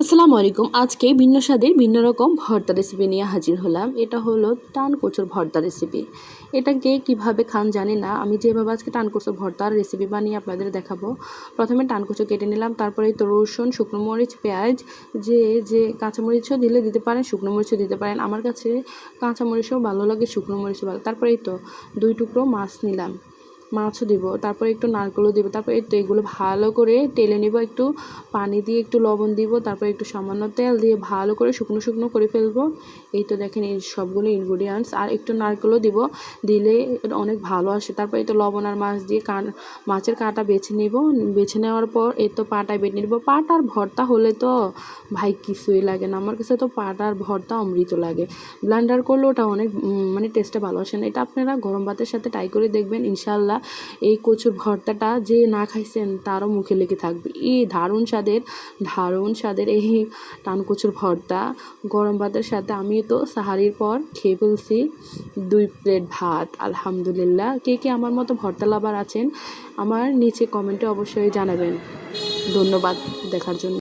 আসসালামু আলাইকুম। আজকে ভিন্ন স্বাদের ভিন্ন রকম ভর্তা রেসিপি নিয়ে হাজির হলাম। এটা হলো টান কচুর ভর্তা রেসিপি। এটাকে কিভাবে খান জানি না। আমি যেভাবে আজকে টান কচুর ভর্তার রেসিপি বানিয়ে আপনাদের দেখাবো। প্রথমে টান কচু কেটে নিলাম, তারপরে তো রসুন, শুকনো মরিচ, পেঁয়াজ, যে কাঁচামরিচও দিতে পারেন, শুকনো মরিচও দিতে পারেন। আমার কাছে কাঁচামরিচও ভালো লাগে, শুকনো মরিচও ভালো। তারপরে এই তো 2 টুকরো মাছ নিলাম, মাছও দিব, তারপরে একটু নারকেলও দিব, তারপরে এই তো এগুলো ভালো করে টেলে নিব, একটু পানি দিয়ে একটু লবণ দিব, তারপরে একটু সামান্য তেল দিয়ে ভালো করে শুকনো শুকনো করে ফেলবো। এই তো দেখেন এই সবগুলো ইনগ্রিডিয়েন্টস, আর একটু নারকেলও দিব, দিলে এটা অনেক ভালো আসে। তারপরে এই তো লবণ আর মাছ দিয়ে মাছের কাঁটা বেছে নিব, বেছে নেওয়ার পর এই তো পাটায় বেটে নিব। পাটার ভর্তা হলে তো ভাই কিছুই লাগে না, আমার কাছে তো পাটার ভর্তা অমৃত লাগে। ব্লেন্ডার করলে ওটা অনেক মানে টেস্টটা ভালো আসে না। এটা আপনারা গরম ভাতের সাথে ট্রাই করে দেখবেন, ইনশাল্লাহ এই কচুর ভর্তাটা যে না খাইছেন তারও মুখে লেগে থাকবে। এই দারুণ স্বাদের এই টান কচুর ভর্তা গরম ভাতের সাথে আমি তো সাহারির পর খেয়ে ফেলছি 2 প্লেট ভাত, আলহামদুলিল্লাহ। কে কে আমার মতো ভর্তা লাভার আছেন আমার নিচে কমেন্টে অবশ্যই জানাবেন। ধন্যবাদ দেখার জন্য।